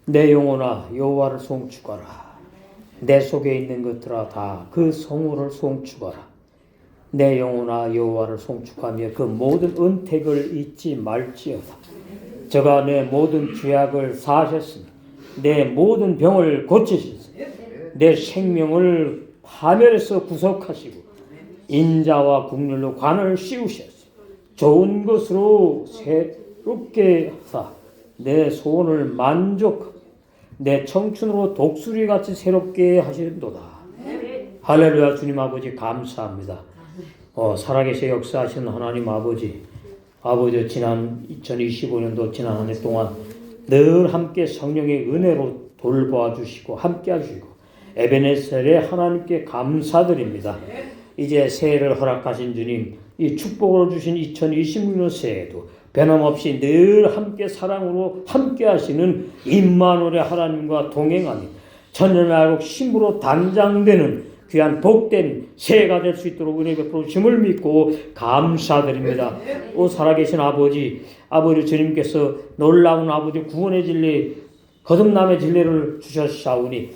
내 영혼아 여호와를 송축하라. 내 속에 있는 것들아 다 그 성호를 송축하라. 내 영혼아 여호와를 송축하며 그 모든 은택을 잊지 말지어다. 저가 내 모든 죄악을 사하셨으니 내 모든 병을 고치셨으니 내 생명을 파멸에서 구속하시고 인자와 국률로 관을 씌우셨으니 좋은 것으로 새롭게 하사 내 소원을 만족하고 내 청춘으로 독수리같이 새롭게 하시는도다. 할렐루야. 주님 아버지 감사합니다. 살아계셔 역사하시는 하나님 아버지 지난 2025년도 지난 한 해 동안 늘 함께 성령의 은혜로 돌보아 주시고 함께 하시고 에베네셀의 하나님께 감사드립니다. 이제 새해를 허락하신 주님, 이 축복으로 주신 2026년 새해에도 변함없이 늘 함께 사랑으로 함께 하시는 임마누엘의 하나님과 동행하니 천년왕국 신부로 단장되는 귀한 복된 새해가 될 수 있도록 은혜 베풀어 주심을 믿고 감사드립니다. 오 살아계신 아버지 주님께서 놀라운 아버지 구원의 진리 거듭남의 진리를 주셨사오니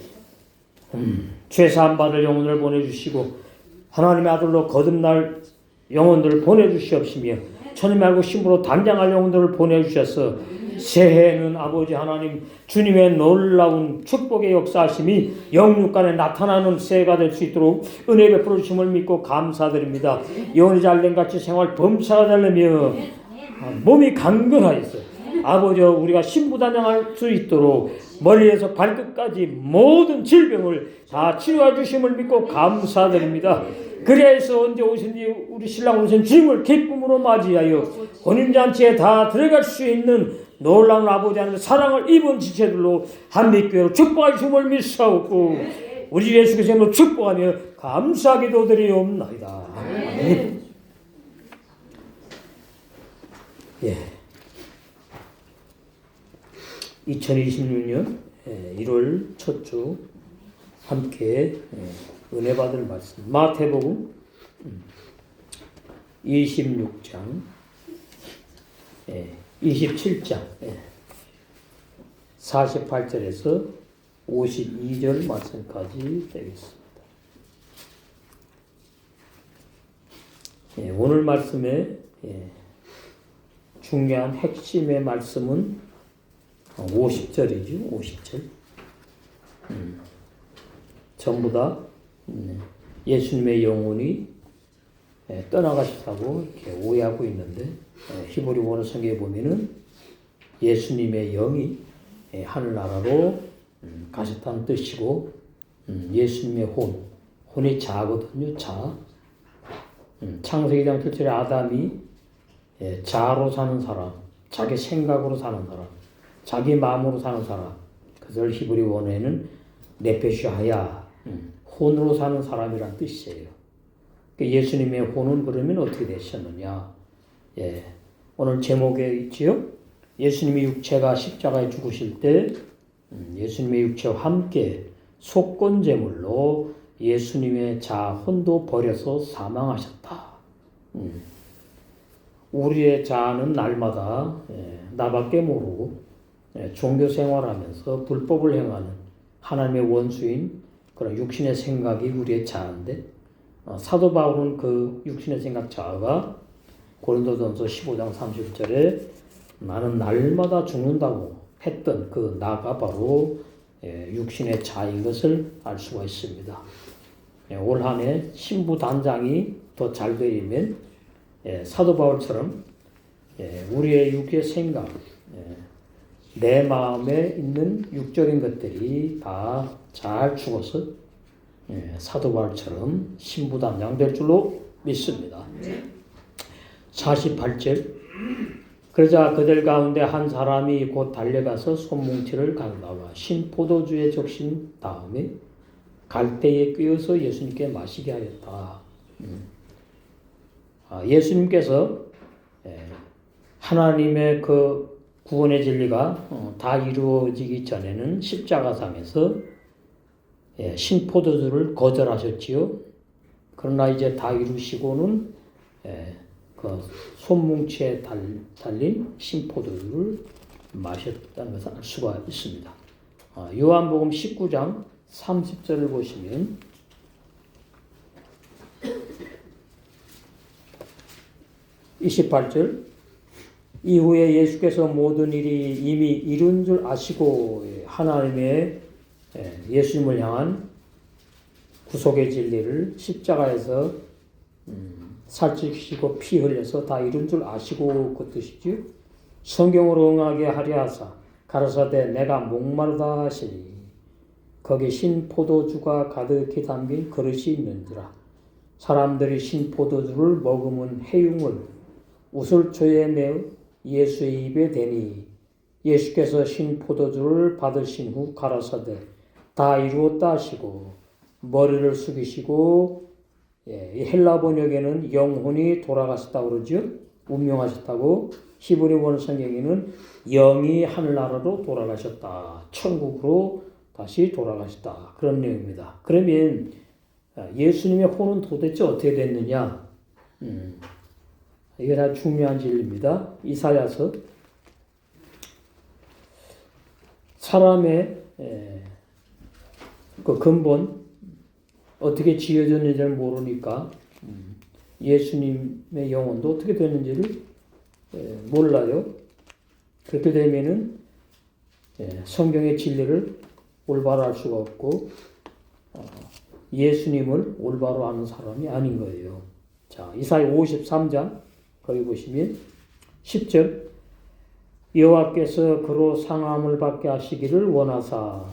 죄사함 받을 영혼을 보내주시고 하나님의 아들로 거듭날 영혼들을 보내주시옵시며 천년왕국 신부로 단장할 영혼들을 보내주셔서 새해에는 아버지 하나님 주님의 놀라운 축복의 역사하심이 영육간에 나타나는 새해가 될 수 있도록 은혜 베풀어 주심을 믿고 감사드립니다. 영혼이 잘된 같이 생활 범사가 되려며 몸이 강건하였어요. 아버지 우리가 신부단장할 수 있도록 머리에서 발끝까지 모든 질병을 다 치료해 주심을 믿고 감사드립니다. 그래서 언제 오신지 우리 신랑 오신 주님을 기쁨으로 맞이하여 혼인잔치에 다 들어갈 수 있는 놀라운 아버지 하나님의 사랑을 입은 지체들로 한빛교회로 축복할 주님을 믿사옵고 우리 예수께서 이름으로 축복하며 감사기도 드리옵나이다. 아멘. 예. 2026년 1월 첫 주 함께 은혜 받을 말씀 마태복음 26장 27장 48절에서 52절 말씀까지 되겠습니다. 오늘 말씀의 중요한 핵심의 말씀은 50절이죠. 50절. 전부 다 예수님의 영혼이 떠나가셨다고 이렇게 오해하고 있는데 히브리 원어 성경에 보면은 예수님의 영이 하늘나라로 가셨다는 뜻이고 예수님의 혼이 자거든요. 자. 창세기 2장 7절에 아담이 자로 사는 사람, 자기 생각으로 사는 사람, 자기 마음으로 사는 사람, 그것을 히브리 원어에는 네페슈하야, 혼으로 사는 사람이란 뜻이에요. 예수님의 혼은 그러면 어떻게 되셨느냐? 오늘 제목에 있지요. 예수님의 육체가 십자가에 죽으실 때 예수님의 육체와 함께 속건제물로 예수님의 혼도 버려서 사망하셨다. 우리의 자아는 날마다 나밖에 모르고 종교 생활하면서 불법을 행하는 하나님의 원수인 그런 육신의 생각이 우리의 자아인데 사도 바울은 그 육신의 생각 자아가 고린도전서 15장 30절에 나는 날마다 죽는다고 했던 그 나가 바로 육신의 자아인 것을 알 수가 있습니다. 올 한 해 신부 단장이 더 잘 되려면 사도 바울처럼 우리의 육의 생각, 내 마음에 있는 육적인 것들이 다 잘 죽어서 사도 바울처럼 신부 단장 될 줄로 믿습니다. 48절 그러자 그들 가운데 한 사람이 곧 달려가서 손뭉치를 가져다가 신 포도주에 적신 다음에 갈대에 꿰어서 예수님께 마시게 하였다. 예수님께서 하나님의 그 구원의 진리가 다 이루어지기 전에는 십자가상에서 신포도주를 거절하셨지요. 그러나 이제 다 이루시고는 그 손뭉치에 달린 신포도주를 마셨다는 것을 알 수가 있습니다. 요한복음 19장 30절을 보시면 28절 이후에 예수께서 모든 일이 이미 이룬 줄 아시고 하나님의 예수님을 향한 구속의 진리를 십자가에서 살찌시고 피 흘려서 다 이룬 줄 아시고 그 뜻이죠. 성경으로 응하게 하려 하사 가라사대 내가 목마르다 하시니 거기 신 포도주가 가득히 담긴 그릇이 있는지라. 사람들이 신 포도주를 머금은 해융을 우슬초에 내어 예수의 입에 대니 예수께서 신 포도주를 받으신 후 가라사대 다 이루었다 하시고 머리를 숙이시고 이 헬라 번역에는 영혼이 돌아가셨다고 그러죠. 운명하셨다고. 히브리원 성경에는 영이 하늘나라로 돌아가셨다. 천국으로 다시 돌아가셨다. 그런 내용입니다. 그러면 예수님의 혼은 도대체 어떻게 됐느냐? 이게 아주 중요한 진리입니다. 이사야서 사람의 그 근본 어떻게 지어졌는지를 모르니까 예수님의 영혼도 어떻게 됐는지를 몰라요. 그렇게 되면은 성경의 진리를 올바로 알 수가 없고 예수님을 올바로 아는 사람이 아닌 거예요. 자, 이사야 53장 거기 보시면 10절 여호와께서 그로 상함을 받게 하시기를 원하사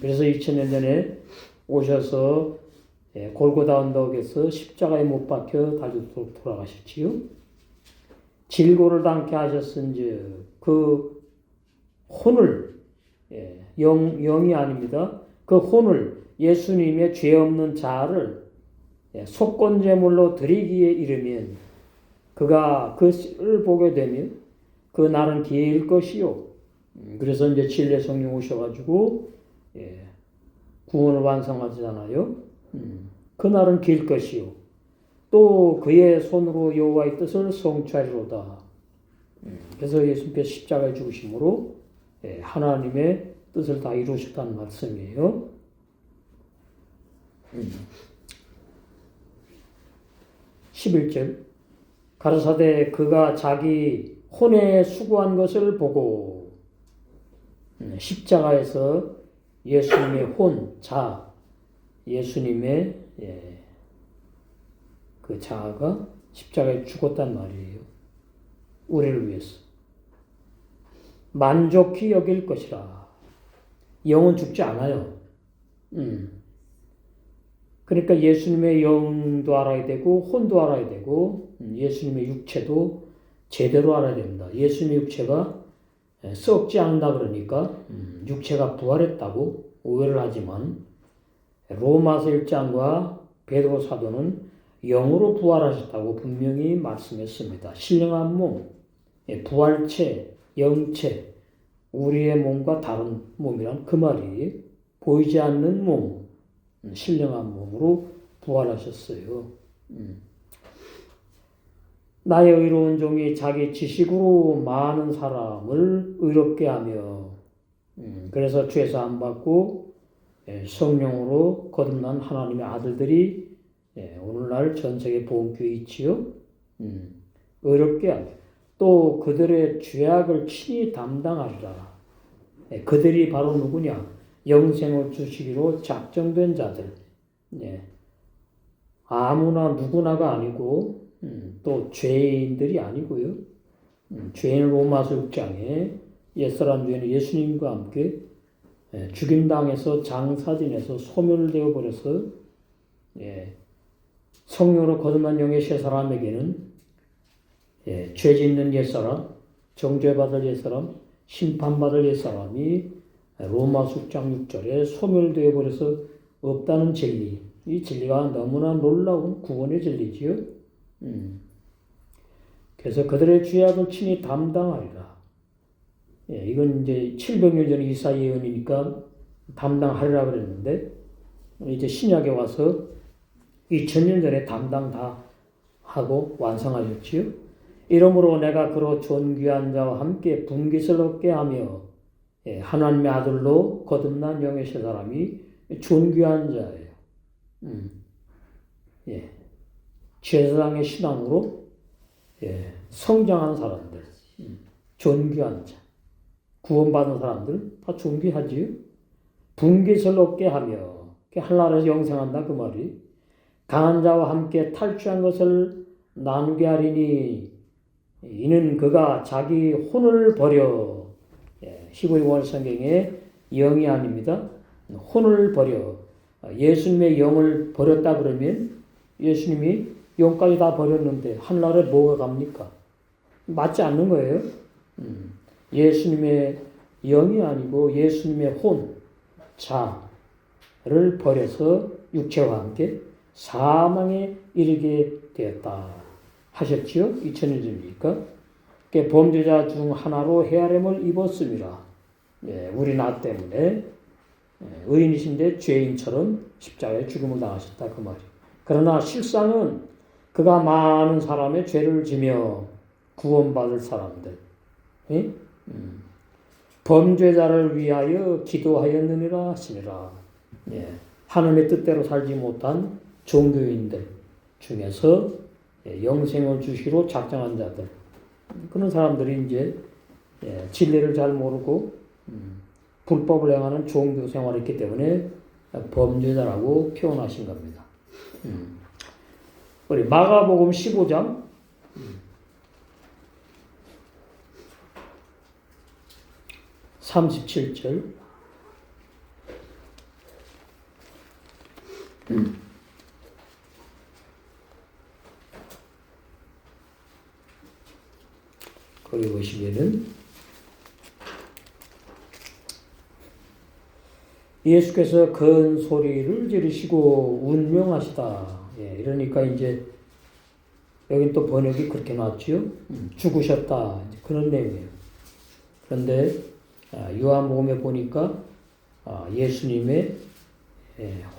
그래서 2000년 전에 오셔서 골고다 언덕에서 십자가에 못 박혀 달리도록 돌아가셨지요. 질고를 당케 하셨은즉 그 혼을 영이 아닙니다. 그 혼을 예수님의 죄 없는 자를 속건제물로 드리기에 이르면 그가 그를 보게 되면 그 날은 길 것이요. 그래서 이제 진리의 성령 오셔가지고 구원을 완성하잖아요. 그 날은 길 것이요. 또 그의 손으로 여호와의 뜻을 성취하리로다. 그래서 예수님께서 십자가에 죽으심으로 하나님의 뜻을 다 이루셨다는 말씀이에요. 11절 가라사대 그가 자기 혼에 수고한 것을 보고 십자가에서 예수님의 혼, 자, 예수님의 그 자아가 십자가에 죽었단 말이에요. 우리를 위해서. 만족히 여길 것이라. 영은 죽지 않아요. 그러니까 예수님의 영도 알아야 되고 혼도 알아야 되고 예수님의 육체도 제대로 알아야 됩니다. 예수님의 육체가 썩지 않는다 그러니까 육체가 부활했다고 오해를 하지만 로마서 1장과 베드로 사도는 영으로 부활하셨다고 분명히 말씀했습니다. 신령한 몸, 부활체, 영체, 우리의 몸과 다른 몸이란 그 말이 보이지 않는 몸, 신령한 몸으로 부활하셨어요. 나의 의로운 종이 자기 지식으로 많은 사람을 의롭게 하며 그래서 죄사 안 받고 성령으로 거듭난 하나님의 아들들이 오늘날 전 세계 복음교회에 있지요. 의롭게 하며 또 그들의 죄악을 친히 담당하리라. 그들이 바로 누구냐? 영생을 주시기로 작정된 자들. 아무나 누구나가 아니고 또 죄인들이 아니고요. 죄인 로마서 6장에 옛사람 죄는 예수님과 함께 죽임당해서 장사진에서 소멸되어 버려서 성령으로 거듭난 영의 세 사람에게는 죄 짓는 옛사람, 정죄받을 옛사람, 심판받을 옛사람이 로마서 6장 6절에 소멸되어 버려서 없다는 진리. 이 진리가 너무나 놀라운 구원의 진리지요. 그래서 그들의 죄악을 친히 담당하리라. 이건 이제 700년 전 이사 예언이니까 담당하리라 그랬는데 이제 신약에 와서 2000년 전에 담당 다 하고 완성하셨지요. 이러므로 내가 그로 존귀한 자와 함께 분깃을 얻게 하며 하나님의 아들로 거듭난 영의 세 사람이 존귀한 자예요. 제사장의 신앙으로 성장한 사람들, 존귀한 자, 구원받은 사람들 다 존귀하지요. 분깃을 얻게 하며 한나라에서 영생한다 그 말이. 강한 자와 함께 탈취한 것을 나누게 하리니 이는 그가 자기 혼을 버려. 히브리 원 성경의 영이 아닙니다. 혼을 버려. 예수님의 영을 버렸다 그러면 예수님이 영까지 다 버렸는데 한나라에 뭐가 갑니까? 맞지 않는 거예요. 예수님의 영이 아니고 예수님의 혼, 자를 버려서 육체와 함께 사망에 이르게 되었다 하셨지요? 2000년 전이니까. 범죄자 중 하나로 헤아림을 입었습니다. 우리 나 때문에 의인이신데 죄인처럼 십자가에 죽음을 당하셨다 그 말이에요. 그러나 실상은 그가 많은 사람의 죄를 지며 구원받을 사람들, 범죄자를 위하여 기도하였느니라 하시니라. 하나님의 뜻대로 살지 못한 종교인들 중에서 영생을 주시로 작정한 자들, 그런 사람들이 이제 진리를 잘 모르고 불법을 행하는 종교 생활이 있기 때문에 범죄자라고 표현하신 겁니다. 우리 마가복음 15장 37절. 거기 보시면은 예수께서 큰 소리를 지르시고 운명하시다. 이러니까 이제 여기 또 번역이 그렇게 나왔지요. 죽으셨다. 그런 내용이에요. 그런데 요한복음에 보니까 예수님의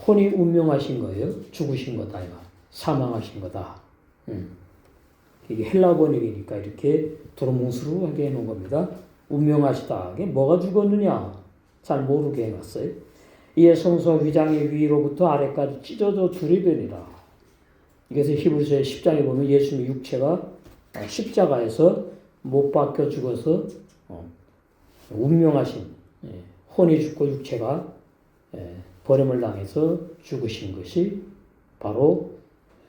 혼이 운명하신 거예요. 죽으신 거다. 사망하신 거다. 이게 헬라 번역이니까 이렇게 두루뭉술하게 해놓은 겁니다. 운명하시다. 이게 뭐가 죽었느냐? 잘 모르게 해놨어요. 이에 성소 휘장의 위로부터 아래까지 찢어져 둘이 되니라. 이것을 히브리서 10장에 보면 예수님의 육체가 십자가에서 못 박혀 죽어서 운명하신, 혼이 죽고 육체가 버림을 당해서 죽으신 것이 바로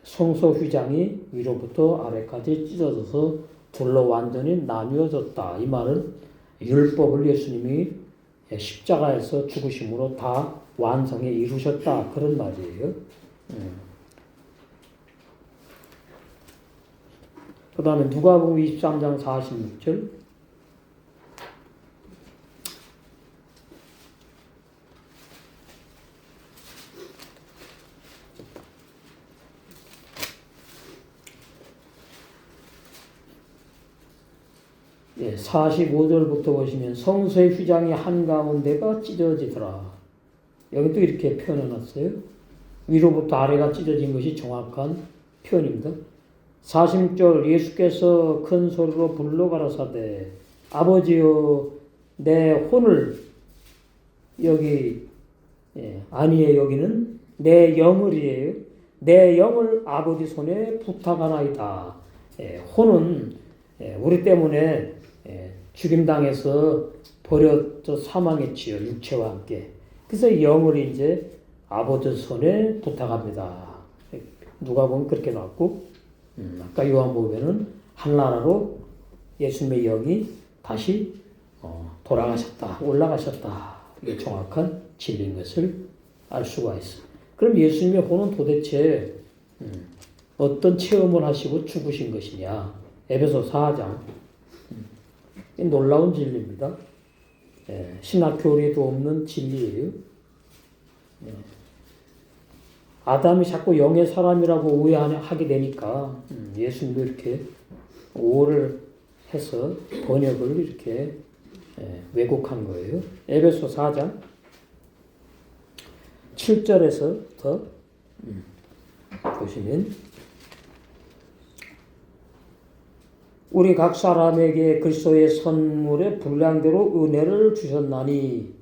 성소 휘장이 위로부터 아래까지 찢어져서 둘로 완전히 나뉘어졌다. 이 말은 율법을 예수님이 십자가에서 죽으심으로 다 완성해 이루셨다. 그런 말이에요. 그 다음에 누가복음 23장 46절. 예, 45절부터 보시면 성소의 휘장이 한가운데가 찢어지더라. 여기 또 이렇게 표현해놨어요. 위로부터 아래가 찢어진 것이 정확한 표현입니다. 46절 예수께서 큰 소리로 불러 가라사대 아버지여 내 혼을 여기 아니에요. 여기는 내 영을이에요. 내 영을 아버지 손에 부탁하나이다. 혼은 우리 때문에 죽임당해서 버려져 사망했지요. 육체와 함께. 그래서 영을 이제 아버지 손에 부탁합니다. 누가 보면 그렇게 나왔고, 아까 요한복음에는 한나라로 예수님의 영이 다시 돌아가셨다, 올라가셨다. 이게 정확한 진리인 것을 알 수가 있어요. 그럼 예수님의 혼은 도대체 어떤 체험을 하시고 죽으신 것이냐? 에베소 4장. 놀라운 진리입니다. 신학 교리에도 없는 진리예요. 아담이 자꾸 영의 사람이라고 오해하게 되니까 예수님도 이렇게 오해를 해서 번역을 이렇게 왜곡한 거예요. 에베소 4장 7절에서부터 보시면 우리 각 사람에게 그리스도의 선물의 분량대로 은혜를 주셨나니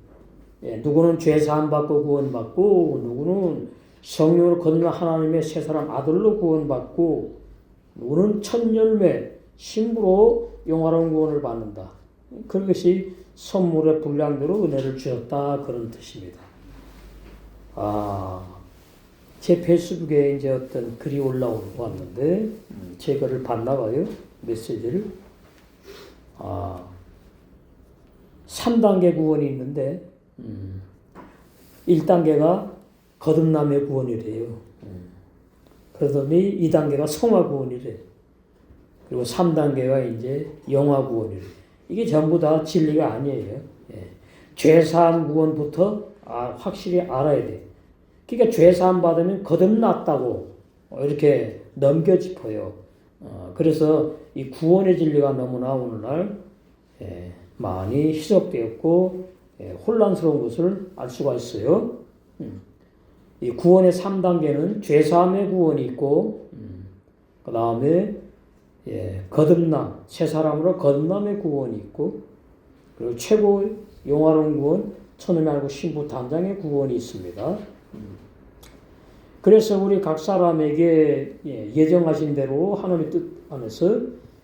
누구는 죄사함 받고 구원받고 누구는 성령으로 거듭난 하나님의 새 사람 아들로 구원받고 누구는 첫 열매 신부로 영화로운 구원을 받는다. 그것이 선물의 분량대로 은혜를 주셨다 그런 뜻입니다. 제 페이스북에 이제 어떤 글이 올라오고 왔는데 제 글을 봤나 봐요. 메시지를. 3단계 구원이 있는데 1단계가 거듭남의 구원이래요. 그러더니 2단계가 성화 구원이래. 그리고 3단계가 이제 영화 구원이래. 이게 전부 다 진리가 아니에요. 죄사함 구원부터 확실히 알아야 돼. 그러니까 죄사함 받으면 거듭났다고 이렇게 넘겨짚어요. 그래서 이 구원의 진리가 너무나 오늘날 많이 희석되었고 혼란스러운 것을 알 수가 있어요. 이 구원의 3단계는 죄사함의 구원이 있고 그 다음에 거듭남, 새 사람으로 거듭남의 구원이 있고 그리고 최고 영화로운 구원, 천음이 알고 신부 단장의 구원이 있습니다. 그래서 우리 각 사람에게 예정하신 대로 하나님의 뜻 안에서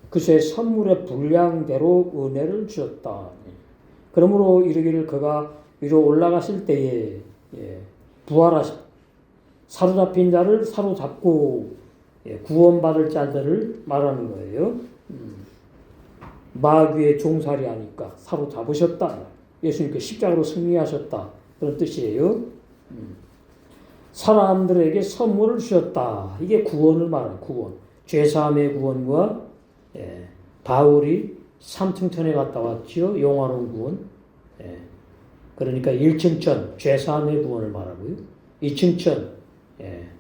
그의 선물의 분량대로 은혜를 주셨다. 그러므로 이르기를 그가 위로 올라가실 때에 부활하셨다. 사로잡힌 자를 사로잡고 구원받을 자들을 말하는 거예요. 마귀의 종살이 하니까 사로잡으셨다. 예수님께 십자가로 승리하셨다. 그런 뜻이에요. 사람들에게 선물을 주셨다. 이게 구원을 말하는 구원. 죄사함의 구원과 바울이 삼층천에 갔다 왔지요. 영화로운 구원. 그러니까 1층천 죄사함의 구원을 말하고요. 2층천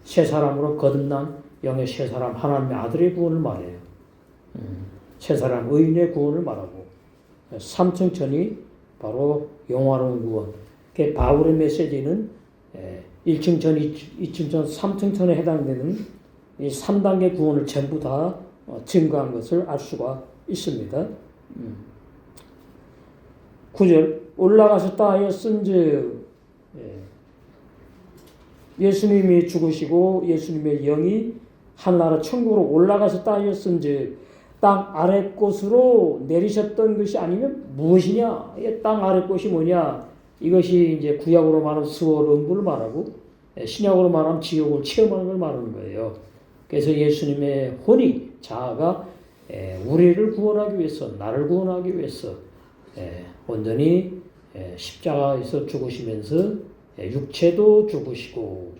새 사람으로 거듭난 영의 새 사람 하나님의 아들의 구원을 말해요. 새 사람 의인의 구원을 말하고 3층천이 바로 영화로운 구원. 그 바울의 메시지는 1층천, 2층천, 3층천에 해당되는 이 3단계 구원을 전부 다 증거한 것을 알 수가 있습니다. 9절 올라가셨다 하였은즉 예수님이 죽으시고 예수님의 영이 하늘나라 천국으로 올라가셨다 하였은즉 땅 아래 곳으로 내리셨던 것이 아니면 무엇이냐? 땅 아래 곳이 뭐냐? 이것이 이제 구약으로 말하면 스월 음부를 말하고 신약으로 말하면 지옥을 체험하는 걸 말하는 거예요. 그래서 예수님의 혼이 자아가 우리를 구원하기 위해서 나를 구원하기 위해서 온전히 십자가에서 죽으시면서 육체도 죽으시고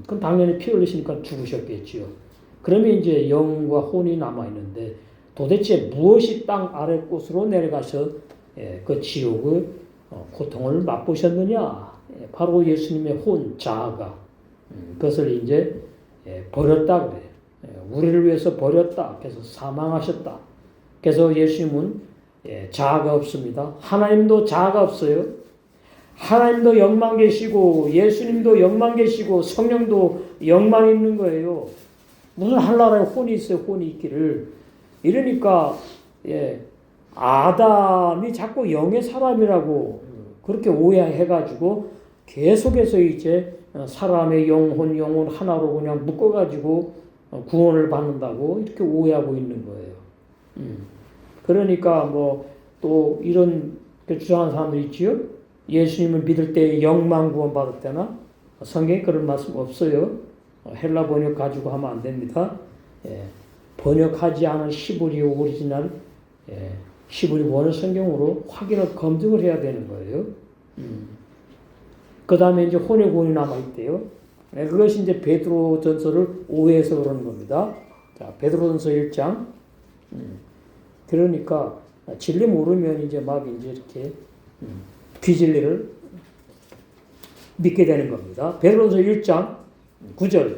그럼 당연히 피 흘리시니까 죽으셨겠지요. 그러면 이제 영과 혼이 남아있는데 도대체 무엇이 땅 아래 곳으로 내려가서 그 지옥의 고통을 맛보셨느냐? 바로 예수님의 혼, 자아가 그것을 이제 버렸다 그래요. 우리를 위해서 버렸다. 그래서 사망하셨다. 그래서 예수님은 자아가 없습니다. 하나님도 자아가 없어요. 하나님도 영만 계시고 예수님도 영만 계시고 성령도 영만 있는 거예요. 무슨 한나라에 혼이 있어요. 혼이 있기를. 이러니까 아담이 자꾸 영의 사람이라고 그렇게 오해해가지고 계속해서 이제 사람의 영혼 하나로 그냥 묶어가지고 구원을 받는다고 이렇게 오해하고 있는 거예요. 그러니까 뭐 또 이런 주장하는 사람들이 있지요. 예수님을 믿을 때 영만 구원 받았다나 성경에 그런 말씀 없어요. 헬라 번역 가지고 하면 안 됩니다. 번역하지 않은 히브리 오리지널 히브리 원어 성경으로 확인을 검증을 해야 되는 거예요. 그 다음에 이제 혼의 구원이 남아있대요. 그것이 이제 베드로 전서를 오해해서 그러는 겁니다. 자, 베드로 전서 1장. 그러니까, 진리 모르면 이제 막 이제 이렇게, 비진리를 믿게 되는 겁니다. 베드로 전서 1장 9절.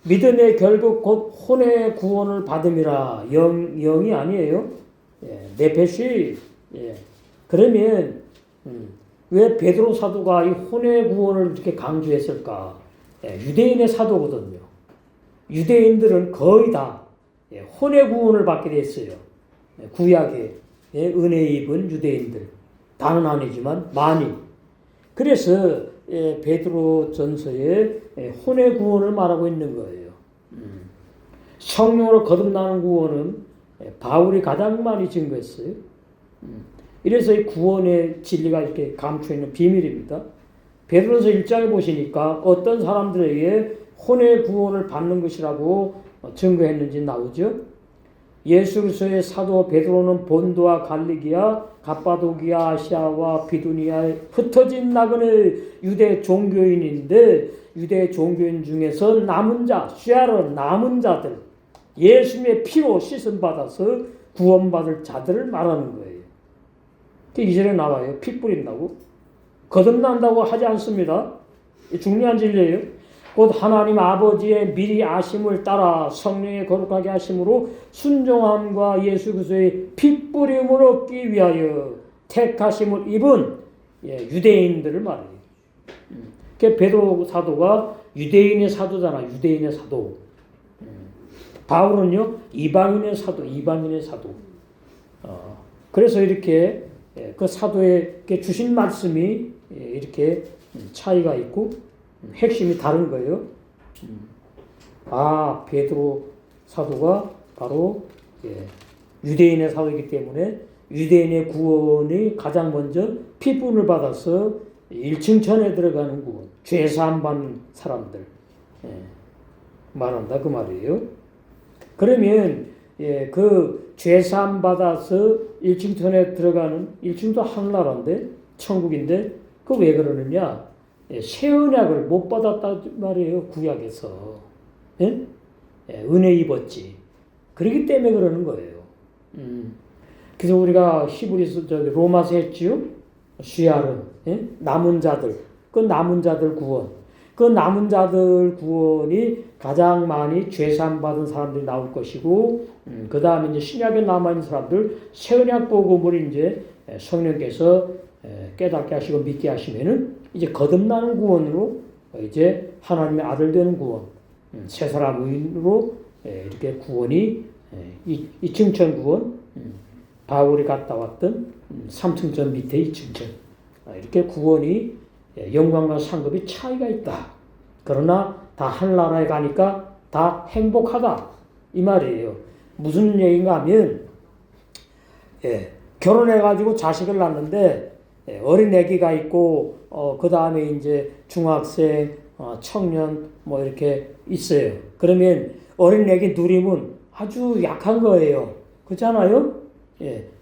믿음의 결국 곧 혼의 구원을 받음이라. 영이 아니에요. 네페시. 그러면, 왜 베드로 사도가 이 혼의 구원을 이렇게 강조했을까? 유대인의 사도거든요. 유대인들은 거의 다 혼의 구원을 받게 됐어요. 구약의 은혜 입은 유대인들. 다는 아니지만 많이. 그래서 베드로 전서에 혼의 구원을 말하고 있는 거예요. 성령으로 거듭나는 구원은 바울이 가장 많이 증거했어요. 이래서 이 구원의 진리가 이렇게 감춰 있는 비밀입니다. 베드로전서 1장에 보시니까 어떤 사람들에게 혼의 구원을 받는 것이라고 증거했는지 나오죠. 예수 그리스도의 사도 베드로는 본도와 갈리기아, 갑바도기아, 아시아와 비두니아에 흩어진 나그네 유대 종교인인데 유대 종교인 중에서 남은 자, 쇠하러 남은 자들, 예수님의 피로 씻음 받아서 구원받을 자들을 말하는 거예요. 2절에 나와요. 피 뿌린다고. 거듭난다고 하지 않습니다. 중요한 진리예요. 곧 하나님 아버지의 미리 아심을 따라 성령의 거룩하게 하심으로 순종함과 예수 그리스도의 피 뿌림을 얻기 위하여 택하심을 입은 유대인들을 말해요. 베드로 사도가 유대인의 사도잖아. 유대인의 사도. 바울은요 이방인의 사도. 이방인의 사도. 그래서 이렇게 그 사도에게 주신 말씀이 이렇게 차이가 있고 핵심이 다른 거예요. 베드로 사도가 바로 유대인의 사도이기 때문에 유대인의 구원이 가장 먼저 피분을 받아서 1층 천에 들어가는 구원, 죄사함 받는 사람들 말한다 그 말이에요. 그러면 그 죄사함 받아서 1층 천에 들어가는 1층도 하늘나라인데 천국인데 그 왜 그러느냐? 새 언약을 못 받았다 말이에요. 구약에서. 은혜 입었지. 그렇기 때문에 그러는 거예요. 그래서 우리가 히브리서 로마서 했지요. 쉬아르. 남은 자들. 그 남은 자들 구원. 그 남은 자들 구원이 가장 많이 죄사함 받은 사람들이 나올 것이고, 그 다음에 이제 신약에 남아있는 사람들, 새 언약 복음을 이제 성령께서 깨닫게 하시고 믿게 하시면은 이제 거듭나는 구원으로 이제 하나님의 아들 되는 구원, 새 사람 의인으로 이렇게 구원이 2층천 구원, 바울이 갔다 왔던 3층천 밑에 2층천 이렇게 구원이 영광과 상급이 차이가 있다. 그러나 다 하늘나라에 가니까 다 행복하다 이 말이에요. 무슨 얘기인가 하면 결혼해가지고 자식을 낳는데 어린 애기가 있고 그 다음에 이제 중학생, 청년 뭐 이렇게 있어요. 그러면 어린 애기 누림은 아주 약한 거예요. 그렇잖아요?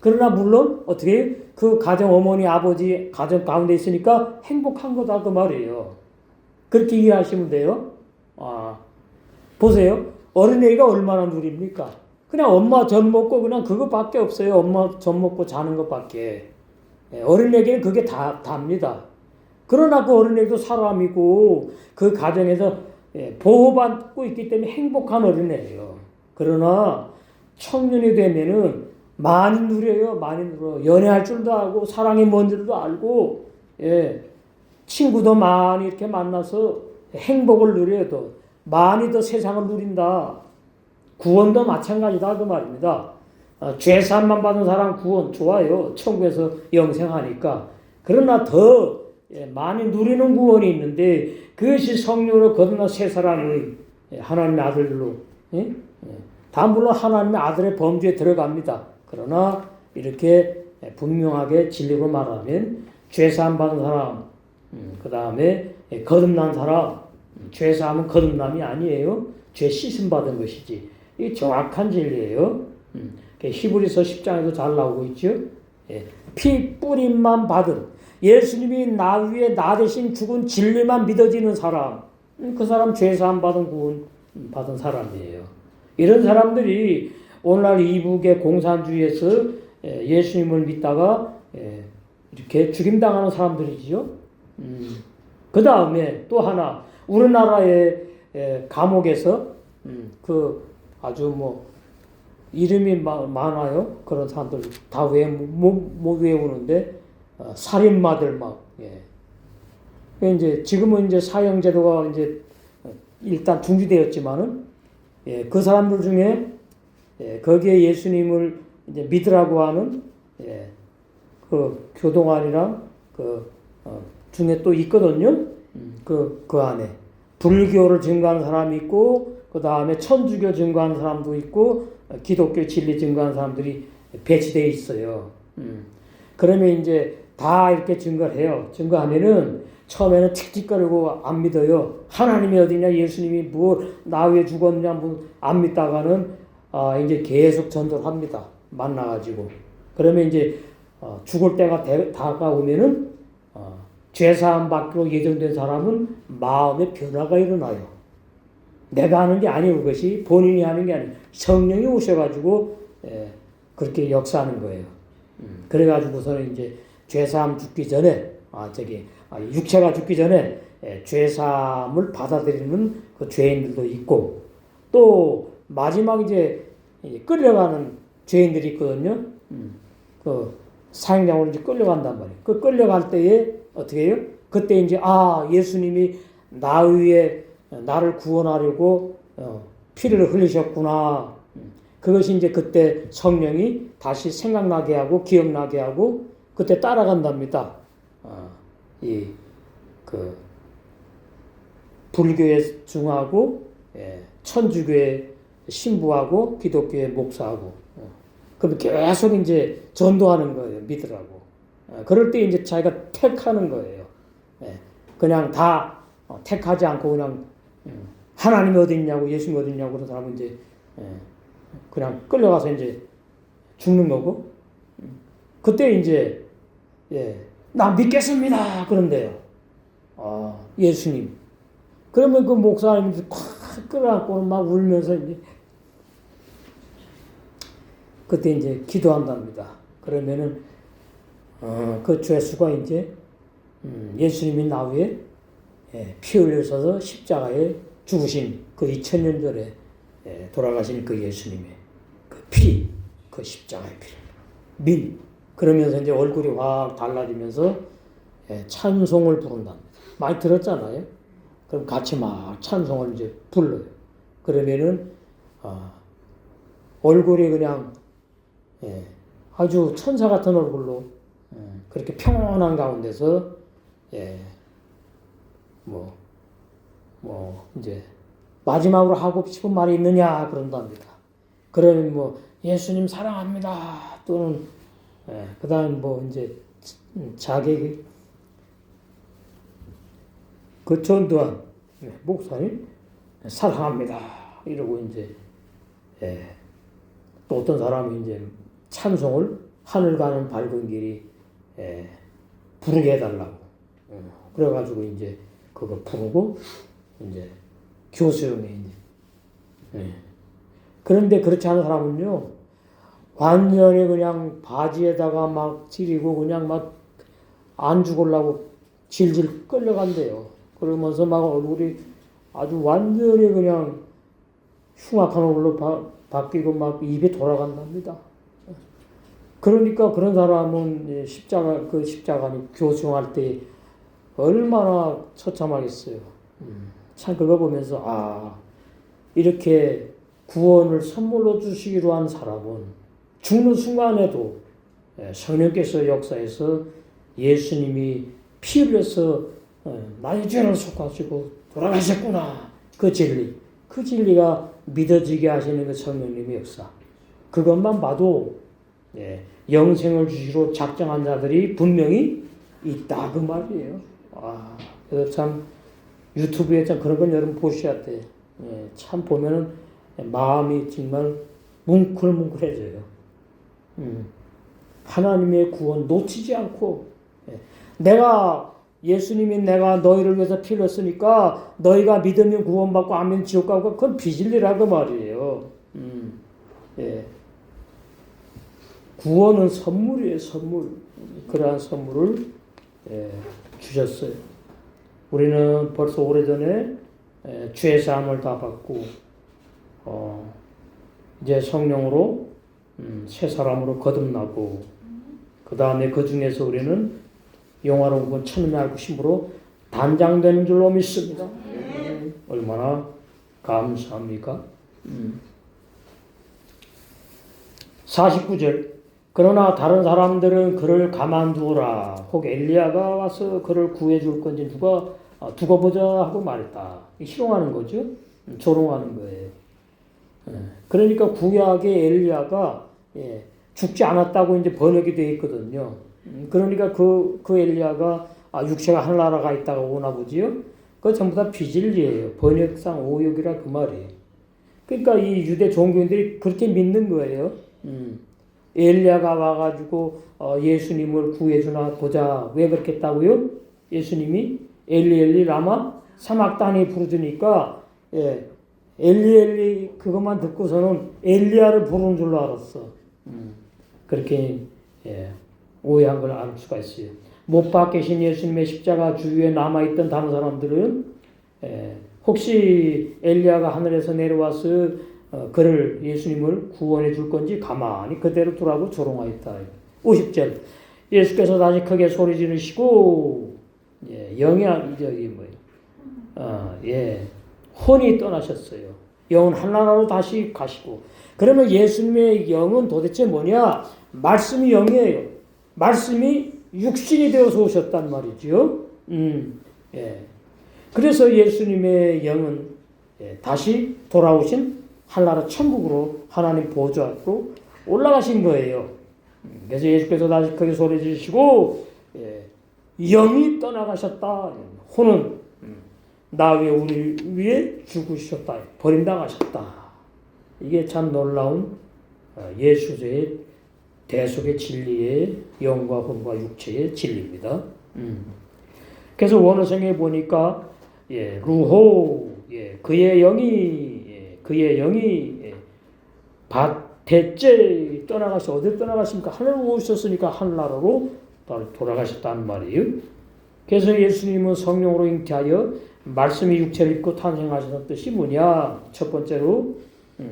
그러나 물론 어떻게 그 가정 어머니 아버지 가정 가운데 있으니까 행복한 거다 그 말이에요. 그렇게 이해하시면 돼요. 보세요. 어린 애기가 얼마나 누립니까? 그냥 엄마 젖 먹고 그냥 그것밖에 없어요. 엄마 젖 먹고 자는 것밖에. 어린애기는 그게 답니다. 그러나 그 어린애도 사람이고 그 가정에서 보호받고 있기 때문에 행복한 어린애예요. 그러나 청년이 되면은 많이 누려요. 많이 누려. 연애할 줄도 알고 사랑이 뭔 줄도 알고 친구도 많이 이렇게 만나서 행복을 누려요. 더 많이 더 세상을 누린다. 구원도 마찬가지다 그 말입니다. 죄사함만 받은 사람 구원 좋아요. 천국에서 영생하니까. 그러나 더 많이 누리는 구원이 있는데 그것이 성령으로 거듭나 새 사람의 하나님의 아들로 다 물론 하나님의 아들의 범주에 들어갑니다. 그러나 이렇게 분명하게 진리로 말하면 죄사함 받은 사람, 그 다음에 거듭난 사람, 죄사함은 거듭남이 아니에요. 죄 씻음 받은 것이지. 이게 정확한 진리예요. 히브리서 10장에도 잘 나오고 있죠. 피 뿌림만 받은 예수님이 나 위에 나 대신 죽은 진리만 믿어지는 사람, 그 사람 죄사함 받은 구원 받은 사람이에요. 이런 사람들이 오늘날 이북의 공산주의에서 예수님을 믿다가 이렇게 죽임당하는 사람들이지요. 그 다음에 또 하나 우리나라의 감옥에서 그 아주 뭐 이름이 많아요. 그런 사람들 다 못 외우는데 살인마들 막 이제 지금은 이제 사형 제도가 이제 일단 중지되었지만은 그 사람들 중에 거기에 예수님을 이제 믿으라고 하는 그 교동안이랑 중에 또 있거든요. 그 안에 불교를 증거하는 사람이 있고 그 다음에 천주교 증거하는 사람도 있고 기독교 진리 증거하는 사람들이 배치되어 있어요. 그러면 이제 다 이렇게 증거를 해요. 증거하면은 처음에는 틱틱거리고 안 믿어요. 하나님이 어디냐, 예수님이 나 위해 죽었냐, 안 믿다가는 이제 계속 전도를 합니다. 만나가지고. 그러면 이제 죽을 때가 다가오면은 죄사함 받기로 예정된 사람은 마음의 변화가 일어나요. 내가 하는 게 아니고 그것이 본인이 하는 게 아니고 성령이 오셔가지고 그렇게 역사하는 거예요. 그래가지고서는 이제 죄사함 죽기 전에 육체가 죽기 전에 죄사함을 받아들이는 그 죄인들도 있고 또 마지막 이제 끌려가는 죄인들이 있거든요. 그 사형장으로 이제 끌려간단 말이에요. 그 끌려갈 때에 어떻게 해요? 그때 이제 예수님이 나 위에 나를 구원하려고 피를 흘리셨구나. 그것이 이제 그때 성령이 다시 생각나게 하고 기억나게 하고 그때 따라간답니다. 불교에 중하고 천주교에 신부하고 기독교에 목사하고 그럼 계속 이제 전도하는 거예요. 믿으라고. 그럴 때 이제 자기가 택하는 거예요. 그냥 다 택하지 않고 그냥 하나님이 어디 있냐고 예수님이 어디 있냐고 그런 사람은 이제 그냥 끌려가서 이제 죽는 거고 그때 이제 나 믿겠습니다 그런데요. 예수님. 그러면 그 목사님이 콱 끌어안고 막 울면서 이제 그때 이제 기도한답니다. 그러면은 그 죄수가 이제 예수님이 나 위에 피 흘려서 십자가에 죽으신 그 2000년 전에 돌아가신 그 예수님의 그 피, 그 십자가의 피를 그러면서 이제 얼굴이 확 달라지면서 찬송을 부른답니다. 많이 들었잖아요. 그럼 같이 막 찬송을 이제 불러요. 그러면은 얼굴이 그냥 아주 천사 같은 얼굴로 그렇게 평온한 가운데서 이제 마지막으로 하고 싶은 말이 있느냐 그런답니다. 그러면 예수님 사랑합니다 또는 그다음 이제 자기 그 전두환 목사님 사랑합니다 이러고 이제 또 어떤 사람이 이제 찬송을 하늘 가는 밝은 길이 부르게 해달라고 그래가지고 이제 그거 부르고 이제 교수형에 이제 그런데 그렇지 않은 사람은요 완전히 그냥 바지에다가 막 찌르고 그냥 막 안 죽으려고 질질 끌려간대요. 그러면서 막 얼굴이 아주 완전히 그냥 흉악한 얼굴로 바뀌고 막 입이 돌아간답니다. 그러니까 그런 사람은 십자가니 교수할 때 얼마나 처참하겠어요. 참 그거 보면서 이렇게 구원을 선물로 주시기로 한 사람은 죽는 순간에도 성령께서 역사해서 예수님이 피 흘려서 나의 죄를 속하시고 돌아가셨구나. 그 진리가 믿어지게 하시는 그 성령님의 역사. 그것만 봐도 영생을 주시러 작정한 자들이 분명히 있다 그 말이에요. 그래서 참 유튜브에 참 그런 건 여러분 보셔야 돼. 참 보면은 마음이 정말 뭉클뭉클해져요. 하나님의 구원 놓치지 않고 예수님이 내가 너희를 위해서 피 흘렸으니까 너희가 믿으면 구원받고 안 믿으면 지옥 가고 그건 비진리라고 말이에요. 구원은 선물이에요, 선물. 그러한 선물을 주셨어요. 우리는 벌써 오래전에 죄사함을 다 받고 이제 성령으로 새 사람으로 거듭나고 그 다음에 그 중에서 우리는 영화로운 건 천음의 알고 심으로 단장되는 줄로 믿습니다. 얼마나 감사합니까? 49절. 그러나 다른 사람들은 그를 가만두어라. 혹 엘리야가 와서 그를 구해줄 건지 누가 두고 보자 하고 말했다. 희롱하는 거죠. 조롱하는 거예요. 그러니까 구약의 엘리야가 죽지 않았다고 이제 번역이 되어 있거든요. 그러니까 그 엘리야가 육체가 하늘나라가 있다가 오나 보지요. 그거 전부 다 비진리예요. 번역상 오역이라 그 말이에요. 그러니까 이 유대 종교인들이 그렇게 믿는 거예요. 엘리야가 와가지고 예수님을 구해주나 보자. 왜 그렇게 했다고요? 예수님이 엘리 엘리 라마 사막단이 부르주니까 엘리 엘리 그것만 듣고서는 엘리야를 부르는 줄로 알았어. 그렇게 오해한 걸 알 수가 있어요. 못 박히신 예수님의 십자가 주위에 남아있던 다른 사람들은 혹시 엘리야가 하늘에서 내려와서 그를 예수님을 구원해 줄 건지 가만히 그대로 두라고 조롱하였다. 50절. 예수께서 다시 크게 소리 지르시고 영이 저기 뭐예요? 혼이 떠나셨어요. 영은 하나로 다시 가시고. 그러면 예수님의 영은 도대체 뭐냐? 말씀이 영이에요. 말씀이 육신이 되어서 오셨단 말이죠. 그래서 예수님의 영은 다시 돌아오신 하나라 천국으로 하나님 보좌로 올라가신 거예요. 그래서 예수께서 다시 크게 소리 지르시고 영이 떠나가셨다. 혼은 나 위에 우리 위에 죽으셨다. 버림당하셨다. 이게 참 놀라운 예수의 대속의 진리의 영과 혼과 육체의 진리입니다. 그래서 원어성에 보니까 루호 그의 영이 대째 떠나가서 어디 떠나가십니까? 하늘로 오셨으니까 하늘나라로 돌아가셨다는 말이에요. 그래서 예수님은 성령으로 잉태하여 말씀이 육체를 입고 탄생하셨다는 뜻이 뭐냐? 첫 번째로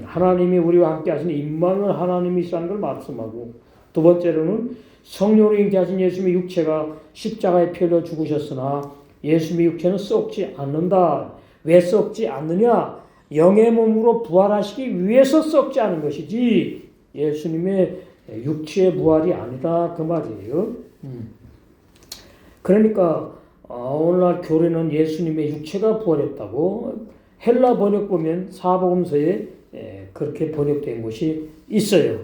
하나님이 우리와 함께 하신 임마누엘 하나님이시라는 걸 말씀하고, 두 번째로는 성령으로 잉태하신 예수님의 육체가 십자가에 피흘려 죽으셨으나 예수님의 육체는 썩지 않는다. 왜 썩지 않느냐? 영의 몸으로 부활하시기 위해서 썩지 않은 것이지 예수님의 육체의 부활이 아니다 그 말이에요. 그러니까 오늘날 교리는 예수님의 육체가 부활했다고 헬라 번역 보면 사복음서에 그렇게 번역된 것이 있어요.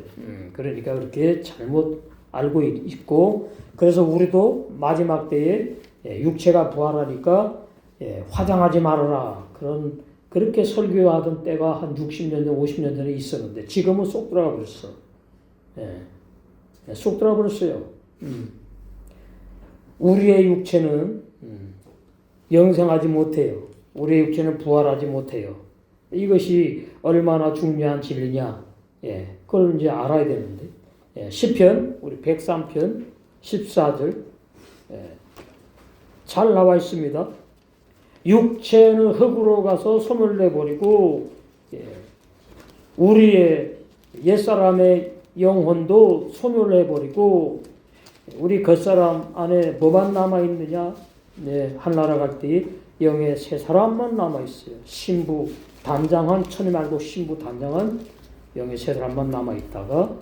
그러니까 그렇게 잘못 알고 있고, 그래서 우리도 마지막 때에 육체가 부활하니까 화장하지 말아라 그렇게 설교하던 때가 한 60년 전, 50년 전에 있었는데 지금은 쏙 들어가 버렸어. 쏙 들어가 버렸어요. 우리의 육체는 영생하지 못해요. 우리의 육체는 부활하지 못해요. 이것이 얼마나 중요한 진리냐? 그걸 이제 알아야 되는데. 시편 우리 103편 14절 잘 나와 있습니다. 육체는 흙으로 가서 손을 내버리고 우리의 옛사람의 영혼도 소멸해버리고 우리 겉사람 안에 뭐만 남아있느냐? 한나라 갈 때 영의 세 사람만 남아있어요. 신부 단장한, 천이 말고 신부 단장한 영의 세 사람만 남아있다가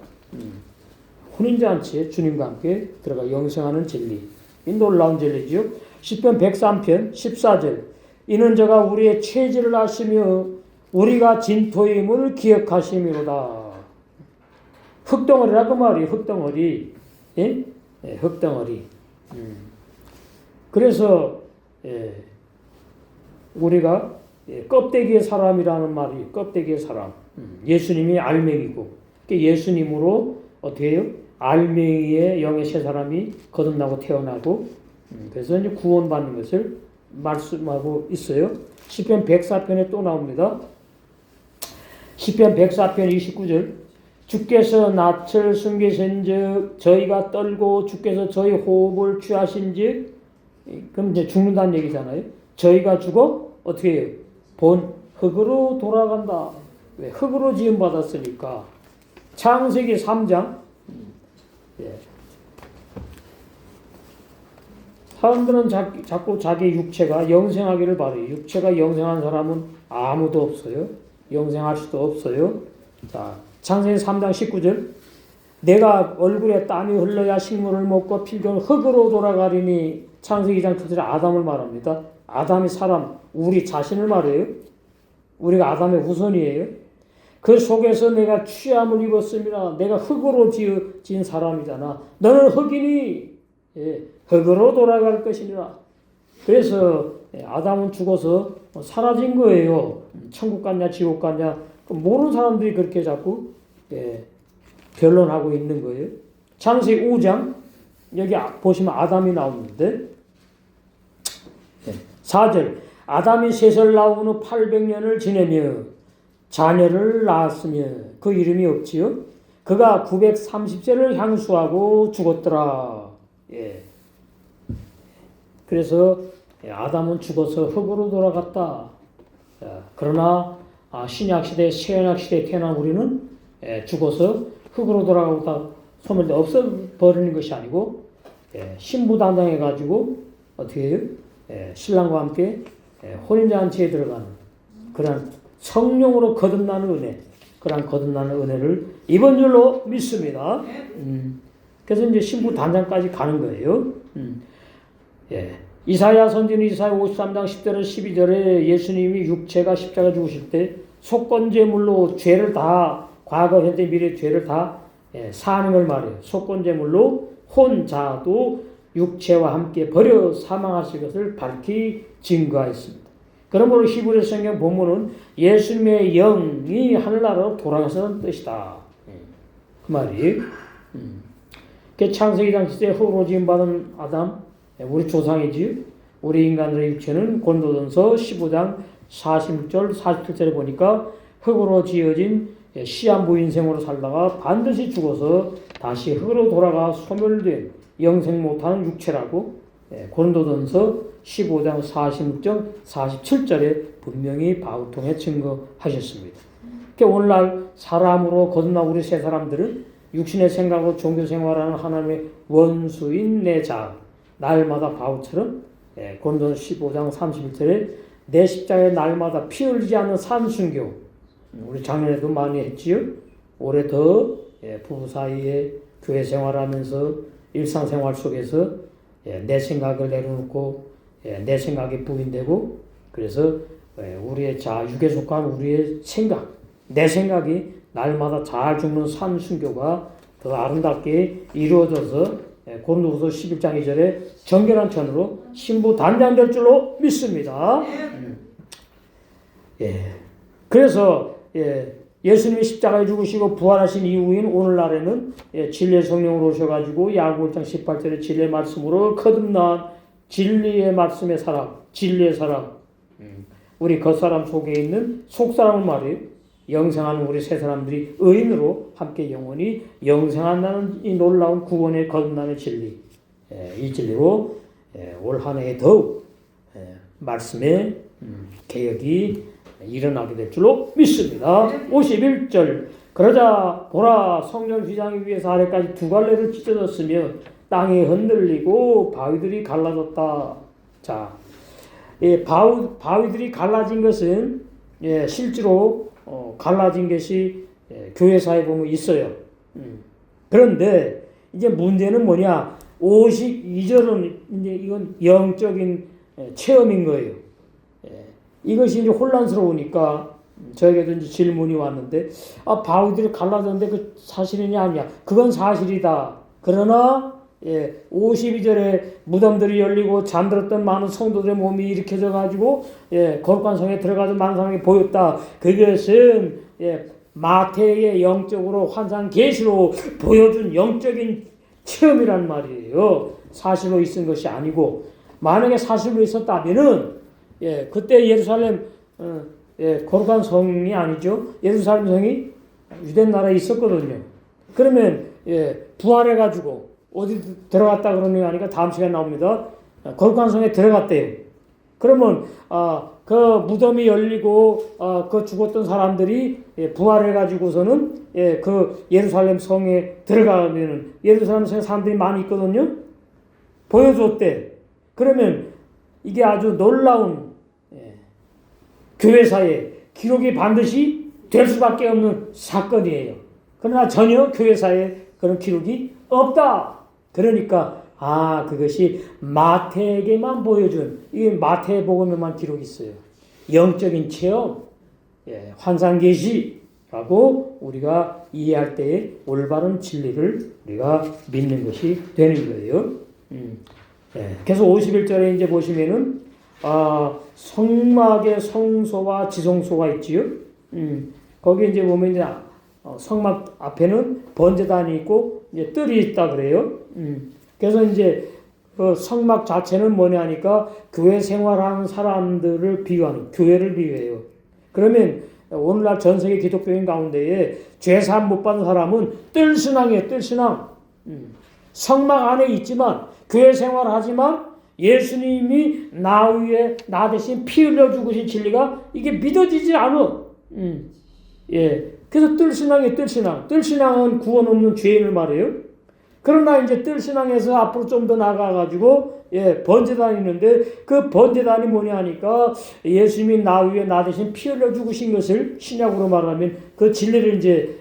혼인잔치에 주님과 함께 들어가 영생하는 진리. 이 놀라운 진리지요. 시편 103편 14절. 이는 저가 우리의 체질을 아시며 우리가 진토임을 기억하심이로다. 흙덩어리라 그 말이에요. 흙덩어리. 흙덩어리. 그래서 우리가 껍데기의 사람이라는 말이 껍데기의 사람. 예수님이 알맹이고 예수님으로 어떻게 해요? 알맹이의 영의 세 사람이 거듭나고 태어나고 그래서 이제 구원받는 것을 말씀하고 있어요. 시편 104편에 또 나옵니다. 시편 104편 29절. 주께서 낯을 숨기신즉 저희가 떨고 주께서 저희 호흡을 취하신즉, 그럼 이제 죽는다는 얘기잖아요. 저희가 죽어 어떻게 해요? 본 흙으로 돌아간다. 왜? 흙으로 지음 받았으니까. 창세기 3장. 사람들은 자꾸 자기 육체가 영생하기를 바래요. 육체가 영생한 사람은 아무도 없어요. 영생할 수도 없어요. 자, 창세기 3장 19절. 내가 얼굴에 땀이 흘러야 식물을 먹고 필경 흙으로 돌아가리니 창세기 2장 7절에 아담을 말합니다. 아담이 사람, 우리 자신을 말해요. 우리가 아담의 후손이에요. 그 속에서 내가 취함을 입었습니다. 내가 흙으로 지은 사람이잖아. 너는 흙이니 흙으로 돌아갈 것이니라. 그래서 아담은 죽어서 사라진 거예요. 천국 갔냐 지옥 갔냐 모르는 사람들이 그렇게 자꾸 변론하고 있는 거예요. 창세기 5장 여기 보시면 아담이 나오는데 4절 아담이 셋을 낳은 후 800년을 지내며 자녀를 낳았으며 그 이름이 없지요. 그가 930세를 향수하고 죽었더라. 그래서 아담은 죽어서 흙으로 돌아갔다. 그러나 신약시대 새언약시대에 태어난 우리는 죽어서 흙으로 돌아가고 소멸돼 없어버리는 것이 아니고 신부단장해가지고 어떻게 해요? 신랑과 함께 혼인잔치에 들어가는 그런 성령으로 거듭나는 은혜, 그런 거듭나는 은혜를 입은 줄로 믿습니다. 그래서 이제 신부 단장까지 가는 거예요. 이사야 선지는 이사야 53장 10절에 12절에 예수님이 육체가 십자가 죽으실 때 속건제물로 죄를 다 과거 현재 미래 죄를 다 사하는 걸 말해요. 속건제물로 혼자도 육체와 함께 버려 사망하실 것을 밝히 증거하였습니다. 그러므로 히브리 성경 본문은 예수님의 영이 하늘나라로 돌아가서는 뜻이다. 그 말이. 창세기 당시에 흙으로 지음받은 아담, 우리 조상이지요. 우리 인간들의 육체는 고린도전서 15장 46절 47절에 보니까 흙으로 지어진 시한부 인생으로 살다가 반드시 죽어서 다시 흙으로 돌아가 소멸된 영생 못하는 육체라고 고린도전서 15장 46절 47절에 분명히 바울 통해 증거하셨습니다. 그러니까 오늘날 사람으로 거듭난 우리 세 사람들은 육신의 생각으로 종교 생활하는 하나님의 원수인 내 자아, 날마다 바울처럼 고린도전서 15장 31절에 내 십자가에 날마다 피 흘리지 않는 산순교, 우리 작년에도 많이 했지요. 올해 더 부부 사이에 교회 생활하면서 일상생활 속에서 내 생각을 내려놓고 내 생각이 부인되고 그래서 우리의 자아, 육에 속한 우리의 생각, 내 생각이 날마다 잘 죽는 산순교가 더 아름답게 이루어져서 고린도후서 11장 2절에 정결한 천으로 신부 단장될 줄로 믿습니다. 그래서 예수님이 십자가에 죽으시고 부활하신 이후인 오늘날에는 진리의 성령으로 오셔가지고 야고보 1장 18절에 진리의 말씀으로 거듭난 진리의 말씀의 사람, 진리의 사람, 우리 겉사람 속에 있는 속사람을 말이에요. 영생하는 우리 세 사람들이 의인으로 함께 영원히 영생한다는 이 놀라운 구원의 거듭남의 진리, 이 진리로 올 한 해에 더욱 말씀의 개혁이 일어나게 될 줄로 믿습니다. 51절 그러자 보라 성전 휘장 위에서 아래까지 두 갈래로 찢어졌으며 땅이 흔들리고 바위들이 갈라졌다. 자, 바위들이 갈라진 것은 실제로 갈라진 것이 교회사에 보면 있어요. 그런데 이제 문제는 뭐냐? 52절은 이제 이건 영적인 체험인 거예요. 이것이 이제 혼란스러우니까 저에게도 이제 질문이 왔는데, 바위들이 갈라졌는데 그 사실이냐 아니냐? 그건 사실이다. 그러나 52절에 무덤들이 열리고 잠들었던 많은 성도들의 몸이 일으켜져 가지고 거룩한 성에 들어가서 많은 사람이 보였다. 그것은 마태의 영적으로 환상 계시로 보여준 영적인 체험이란 말이에요. 사실로 있은 것이 아니고, 만약에 사실로 있었다면은 그때 예루살렘 거룩한 성이 아니죠. 예루살렘 성이 유대 나라에 있었거든요. 그러면 부활해 가지고 어디 들어갔다 그러는 게 아니라 다음 시간에 나옵니다. 거룩한 성에 들어갔대요. 그러면 그 무덤이 열리고 그 죽었던 사람들이 부활해 가지고서는 그 예루살렘 성에 들어가면은 예루살렘 성에 사람들이 많이 있거든요. 보여줬대. 그러면 이게 아주 놀라운 교회사에 기록이 반드시 될 수밖에 없는 사건이에요. 그러나 전혀 교회사에 그런 기록이 없다. 그러니까 그것이 마태에게만 보여준, 이 마태복음에만 기록이 있어요. 영적인 체험, 환상계시라고 우리가 이해할 때에 올바른 진리를 우리가 믿는 것이 되는 거예요. 그래서 51절에 이제 보시면은 성막의 성소와 지성소가 있지요. 거기 이제 보면 이제 성막 앞에는 번제단이 있고 이제 뜰이 있다 그래요. 그래서 이제 그 성막 자체는 뭐냐니까 교회 생활하는 사람들을 비유하는, 교회를 비유해요. 그러면 오늘날 전 세계 기독교인 가운데에 죄사함 못 받은 사람은 뜰신앙이에요. 뜰신앙. 성막 안에 있지만 교회 생활하지만 예수님이 나 위에 나 대신 피 흘려 죽으신 진리가 이게 믿어지지 않아. 그래서 뜰신앙이에요. 뜰신앙. 뜰신앙은 구원 없는 죄인을 말해요. 그러나 이제 뜰신앙에서 앞으로 좀 더 나가가지고 번제단이 있는데 그 번제단이 뭐냐 하니까 예수님이 나 위에 나 대신 피 흘려 죽으신 것을 신약으로 말하면 그 진리를 이제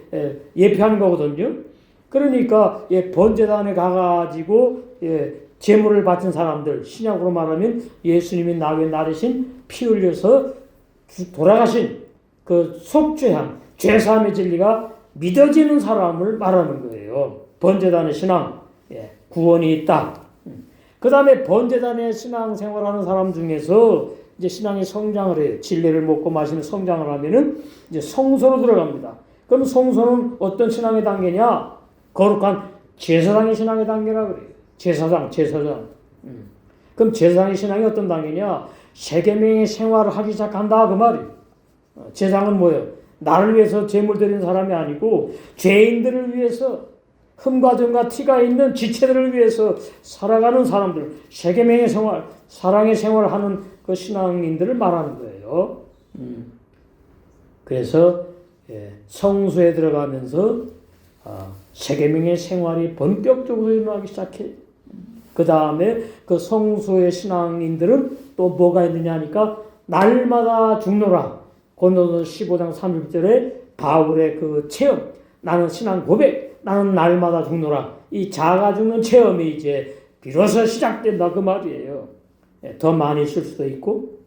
예표하는 거거든요. 그러니까 번제단에 가가지고 제물을 바친 사람들, 신약으로 말하면 예수님이 나 위에 나 대신 피 흘려서 돌아가신 그 속죄함, 죄사함의 진리가 믿어지는 사람을 말하는 거예요. 번제단의 신앙, 구원이 있다. 그 다음에 번제단의 신앙 생활하는 사람 중에서 이제 신앙의 성장을 해요. 진리를 먹고 마시는 성장을 하면은 이제 성소로 들어갑니다. 그럼 성소는 어떤 신앙의 단계냐? 거룩한 제사장의 신앙의 단계라 그래요. 제사장. 그럼 제사장의 신앙이 어떤 단계냐? 세계명의 생활을 하기 시작한다 그 말이에요. 제사장은 뭐예요? 나를 위해서 제물 드리는 사람이 아니고 죄인들을 위해서 흠과 점과 티가 있는 지체들을 위해서 살아가는 사람들, 세계명의 생활, 사랑의 생활을 하는 그 신앙인들을 말하는 거예요. 그래서 성소에 들어가면서 세계명의 생활이 본격적으로 일어나기 시작해. 그 다음에 그 성소의 신앙인들은 또 뭐가 있느냐 하니까 날마다 죽노라. 고린도서 15장 30절에 바울의 그 체험, 나는 신앙 고백, 나는 날마다 죽노라. 이 자가 죽는 체험이 이제 비로소 시작된다 그 말이에요. 더 많이 쓸 수도 있고.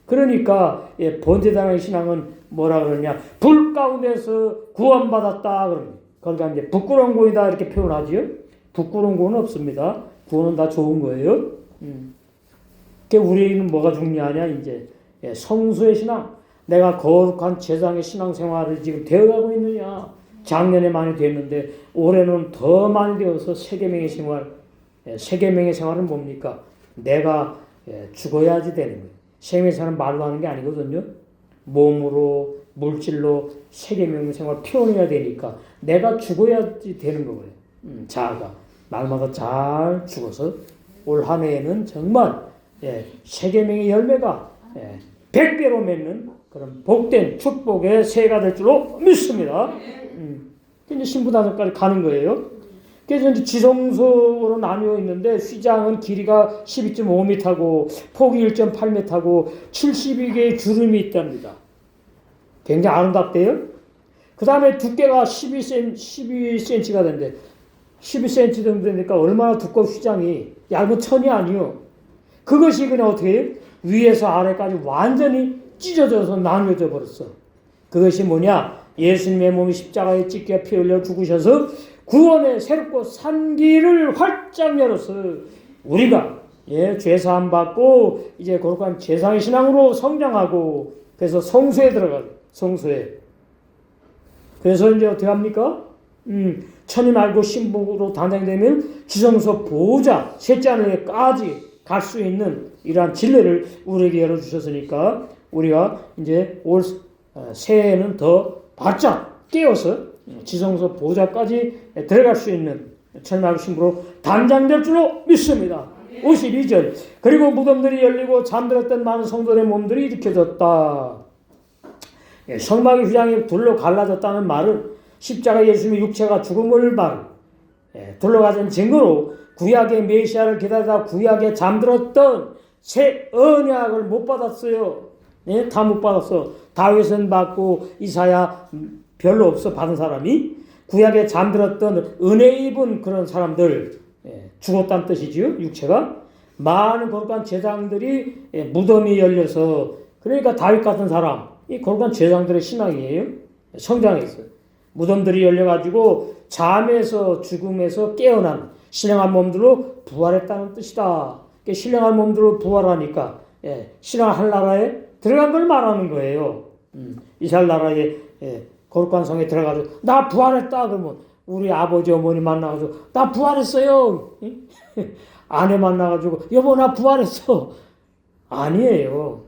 그러니까 번제단의 신앙은 뭐라 그러냐? 불 가운데서 구원받았다 그러니. 그러니까 이제 부끄러운 구원이다 이렇게 표현하지요. 부끄러운 구원은 없습니다. 구원은 다 좋은 거예요. 그러니까 우리는 뭐가 중요하냐 이제 성수의 신앙. 내가 거룩한 제사장의 신앙생활을 지금 되어가고 있느냐. 작년에 많이 됐는데 올해는 더 많이 되어서 세계명의 생활. 세계명의 생활은 뭡니까? 내가 죽어야지 되는 거예요. 세계명의 생활은 말로 하는 게 아니거든요. 몸으로 물질로 세계명의 생활 표현해야 되니까 내가 죽어야지 되는 거예요. 자아가 날마다 잘 죽어서 올 한 해에는 정말 세계명의 열매가 100배로 맺는 그런 복된 축복의 새해가 될 줄로 믿습니다. 이제 신부 다섯까지 가는 거예요. 그래서 이제 지성소로 나뉘어 있는데 휘장은 길이가 12.5m고 폭이 1.8m고 72개의 주름이 있답니다. 굉장히 아름답대요. 그 다음에 두께가 12cm가 된대. 12cm 정도 되니까 얼마나 두꺼운 휘장이 얇은 천이 아니요. 그것이 그냥 어떻게 해요? 위에서 아래까지 완전히 찢어져서 나뉘어져 버렸어. 그것이 뭐냐? 예수님의 몸이 십자가에 찢겨 피 흘려 죽으셔서 구원의 새롭고 산 길을 활짝 열어서 우리가 죄사함 받고 이제 거룩한 제사의 신앙으로 성장하고 그래서 성소에 들어가요. 성소에. 그래서 이제 어떻게 합니까? 천이 알고 신부로 단장되면 지성소 보호자 셋째 하늘에까지 갈 수 있는 이러한 진리를 우리에게 열어주셨으니까 우리가 이제 올 새해에는 더 바짝 깨어서 지성소 보호자까지 들어갈 수 있는 천하의 신부로 단장될 줄로 믿습니다. 52절 그리고 무덤들이 열리고 잠들었던 많은 성도의 몸들이 일으켜졌다. 성막의 휘장이 둘로 갈라졌다는 말은 십자가 예수님의 육체가 죽음을 말 둘러가진 증거로 구약의 메시아를 기다리다 구약에 잠들었던 새 언약을 못 받았어요. 다 못 받았어. 다윗은 받고 이사야 별로 없어 받은 사람이. 구약에 잠들었던 은혜 입은 그런 사람들, 죽었다는 뜻이지요. 육체가 많은 거룩한 제사장들이 무덤이 열려서, 그러니까 다윗 같은 사람, 이 거룩한 제사장들의 신앙이에요. 성장했어요. 무덤들이 열려가지고 잠에서 죽음에서 깨어난 신령한 몸들로 부활했다는 뜻이다. 신령한 몸들로 부활하니까 신령한 나라에 들어간 걸 말하는 거예요. 이스라엘 나라에 거룩한 성에 들어가서 나 부활했다 그러면 우리 아버지 어머니 만나가지고 나 부활했어요. 아내 만나가지고 여보 나 부활했어. 아니에요.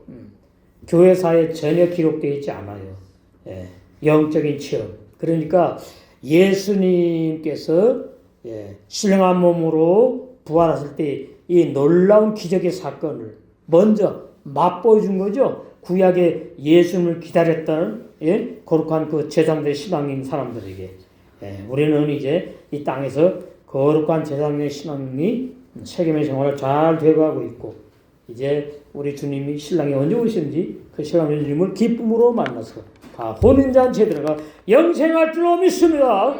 교회사에 전혀 기록되어 있지 않아요. 영적인 체험. 그러니까 예수님께서 신령한 몸으로 부활하실 때 이 놀라운 기적의 사건을 먼저 맛보여 준 거죠. 구약의 예수님을 기다렸던 거룩한 그 제사장들의 신앙인 사람들에게. 우리는 이제 이 땅에서 거룩한 제사장의 신앙이 세계의 생활을 잘 되어가고 있고, 이제 우리 주님이 신랑이 언제 오시는지 그 신랑의 주님을 기쁨으로 만나서 다 혼인잔치에 들어가 영생할 줄로 믿습니다.